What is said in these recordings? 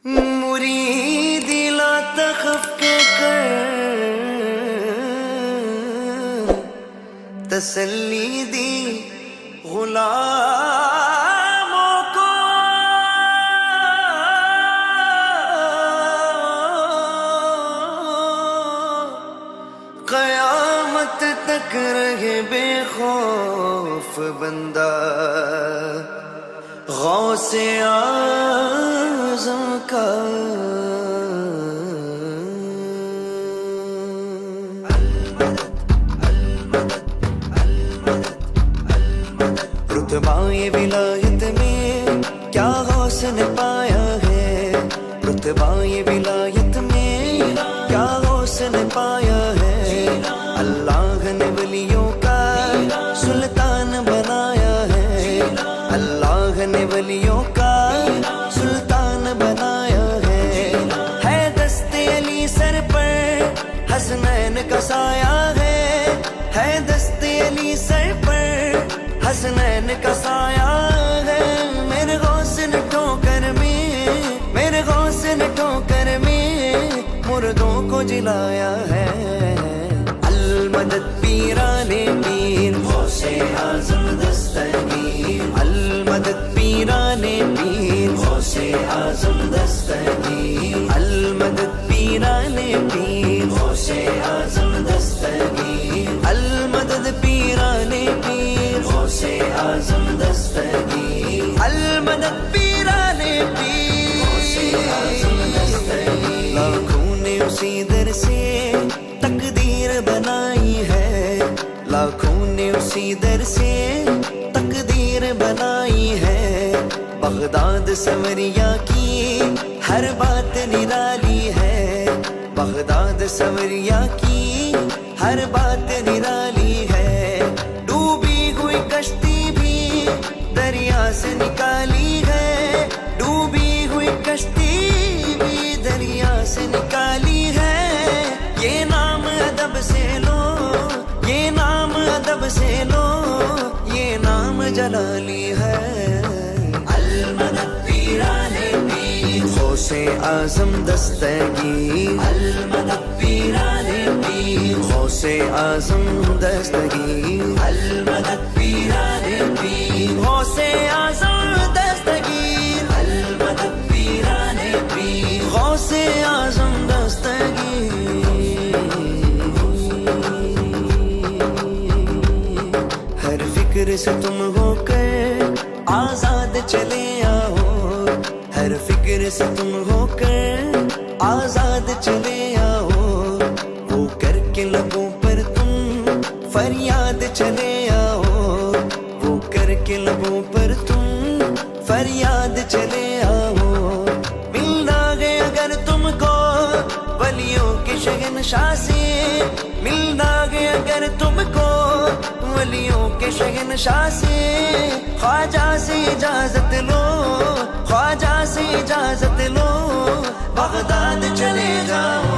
मुरीदी ला तखफ के कर तसल्ली दी गुलामों को। क़यामत तक रहे बेखौफ बंदा गौसे आज़म का। रुतबा ये विलायत में क्या गौस ने पाया है, रुतबा ये विलायत में क्या गौस ने पाया है। अल्लाह ने वलियों का सुल्तान बनाया है, अल्लाह ने वलियों का सुल्तान बनाया है दस्ते अली सर पर हसनैन का साया है दस्ते अली सर पर हसनैन का साया है। मेरे गौस ने ठोकर में, मेरे गौस ने ठोकर में मुर्दों को जिलाया है। अलमदद पीराने पीर गौसे आज़म दस्तगीर, अलमदद पीराने पीर गौसे आज़म दस्तगीर, अलमदद पीराने पीर गौसे आज़म दस्तगीर, अलमदद पीराने पीर गौसे आज़म दस्तगीर, अलमदद पीराने पीर गौसे आज़म दस्तगीर। लाखों ने उसी दर से तकदीर बनाई है, लाखों ने उसी दर से तकदीर बनाई है। बगदाद सवरिया की हर बात निराली है, बगदाद सवरिया की हर बात निराली है। डूबी हुई कश्ती भी दरिया से निकाली है, डूबी हुई कश्ती भी दरिया से निकाली है। ये नाम अदब से लो, ये नाम अदब से लो, ये नाम जलाली है। अलमदद पीराने पीर गौसे आज़म दस्तगीर, अलमदद पीराने पीर गौसे आज़म दस्तगीर, अलमदद पीराने पीर गौसे आज़म दस्तगीर, अलमदद पीराने पीर गौसे आज़म दस्तगीर। हर फिक्र से तुम होकर आजाद चले आओ, हर फिक्र से तुम होकर आजाद चले आओ। वो करके लबों पर तुम फरियाद चले आओ, वो करके लबों पर तुम फरियाद चले आओ। मिलना है अगर तुमको वलियों के शहंशाह से, मिलना है अगर तुमको वलियों के शहंशाह से। ख्वाजा से इजाजत लो, ख्वाजा से इजाजत लो, बगदाद चले जाओ।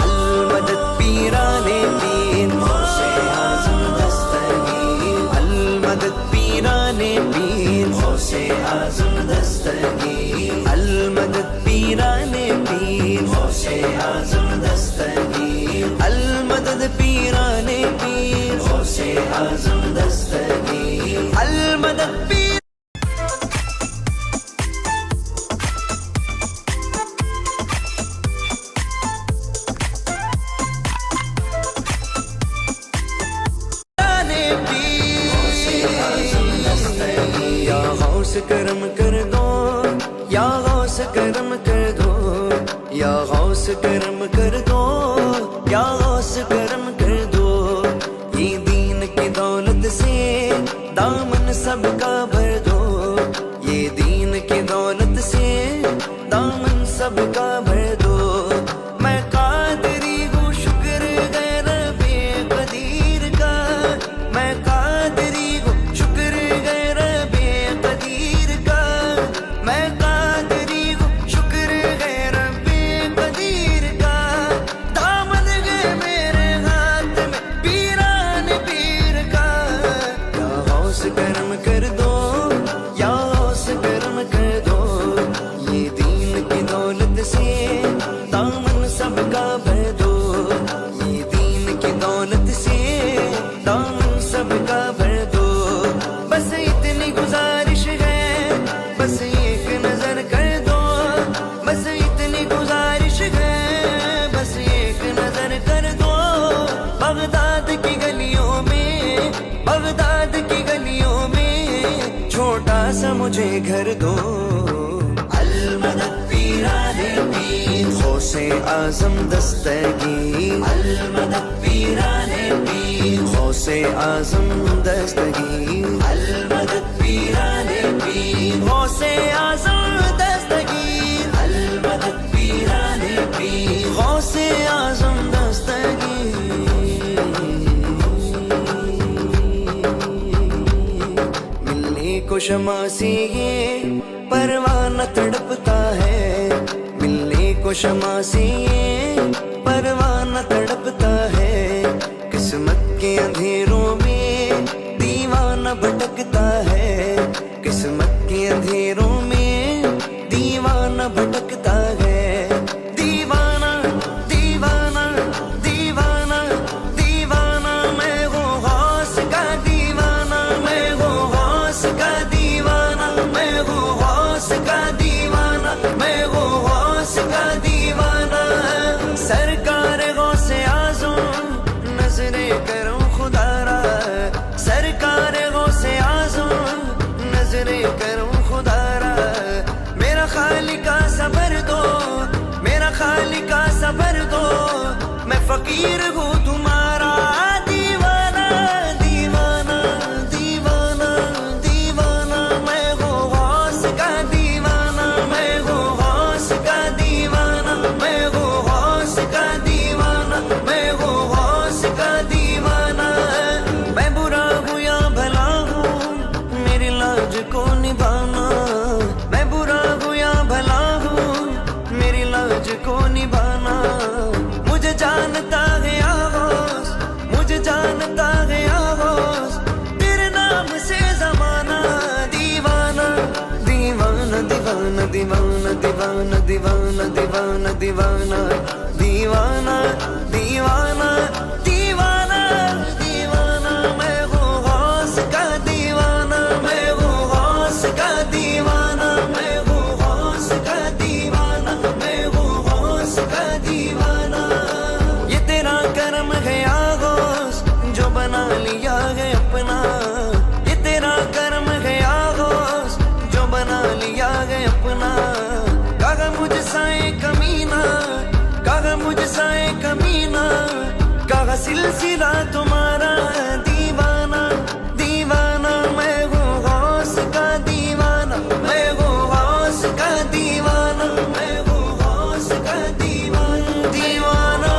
अलमदद पीराने पीर गौसे आज़म दस्तगीर, अलमदद पीराने पीर गौसे आज़म दस्तगीर, अलमदद पीराने पीर गौसे आज़म दस्तगीर, अलमदद पीराने पीर गौसे आज़म दस्तगीर, अलमदद पीर। या गौस करम कर दो, या गौस करम कर दो, या गौस करम कर दो, या गौस करम कर दो। ये दीन की दौलत से दामन सबका भर दो, ये दीन की दौलत से दामन सबका भर दो। मैं कादरी हूँ शुक्र है रबे कदीर का, मैं कादरी हूँ शुक्र है रबे कदीर का, मैं कादरी हूँ शुक्र है रबे कदीर का। दामन है मेरे हाथ में पीरान पीर का। या गौस करम कर दो, या गौस करम कर दो, ये दीन बस एक नजर कर दो, बस इतनी गुजारिश है, बस एक नजर कर दो। बगदाद की गलियों में, बगदाद की गलियों में छोटा सा मुझे घर दो। अल-मदद पीराने पीर, गौसे आजम दस्तगीर। अल-मदद पीराने पीर, गौसे आजम दस्तगीर। अल-मदद पीराने पीर, गौसे आजम दस्तगीर। अल-मदद पीराने पीर, गौसे आजम दस्तगीर। मिलने को शमा से ये परवाना तड़पता है, मिलने को शमा से ये परवाना तड़पता है। किस्मत के अंधेरों में दीवाना भटकता है, किस्मत के अंधेरों में दीवाना भटकता है। दीवाना दीवाना दीवाना दीवाना, मैं वो गौस का दीवाना, मैं वो गौस का दीवाना, मैं वो गौस का दीवाना, मैं वो गौस का दीवाना। सरकार गौसे आज़म नजरे करूं खुदारा, सरकार गौसे आज़म नजरे करूं खुदारा। मेरा खालिका सबर दो, मेरा खालिका सबर दो, मैं फकीर हूँ तुम्हारा। दीवाना दीवाना दीवाना दीवाना, मैं वो गौस का दीवाना, मैं वो गौस का दीवाना, मैं वो गौस का दीवाना, मैं वो गौस का दीवाना। मैं बुरा हूँ या भला हूँ, मेरी लाज को निभाना। मैं बुरा हूँ या भला हूँ, मेरी लाज को निभाना। मुझे जानता है आगोश, मुझे जानता है आगोश, तेरे नाम से जमाना। दीवाना दीवाना दीवाना दीवाना दीवाना दीवाना दीवाना दीवाना दीवाना दीवाना दीवाना दीवाना, मैं वो गौस का दीवाना, मैं वो गौस का दीवाना, मैं वो गौस का दीवाना, मैं वो गौस का दीवाना। ये तेरा करम है आगोश जो बना लिया है अपना, ये तेरा करम है आगोश जो बना लिया है अपना। कागा मुझसा एक कमीना, कागा मुझसा एक कमीना, कागा सिलसिला तुम्हारा। दीवाना दीवाना, मैं वो गौस का दीवाना, मैं वो गौस का दीवाना, मैं वो गौस का दीवाना। दीवाना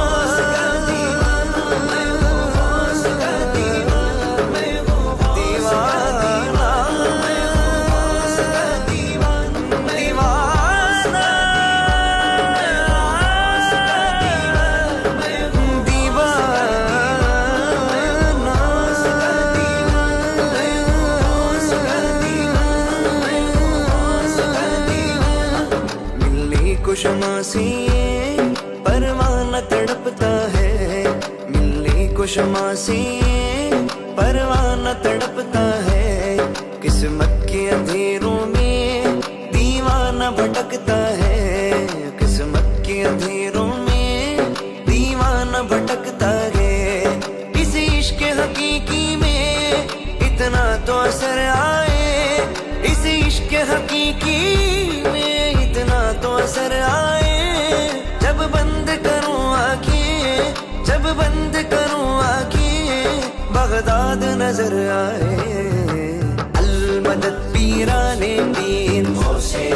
मैं वो गौस का दीवाना, मैं वो दीवाना, मैं वो गौस का दीवाना। दीवाना शमा से परवाना तड़पता है, मिलने को शमा से परवाना तड़पता है। किस्मत के अंधेरों में दीवाना भटकता है, किस्मत के अंधेरों में दीवाना भटकता है। इस इश्क हकीकी में इतना तो असर आए, इस इश्क हकीकी में इतना तो असर आए। जब बंद करूं आँखें, जब बंद करूं आँखें, बगदाद नजर आए। अल-मदद पीराने पीर, गौसे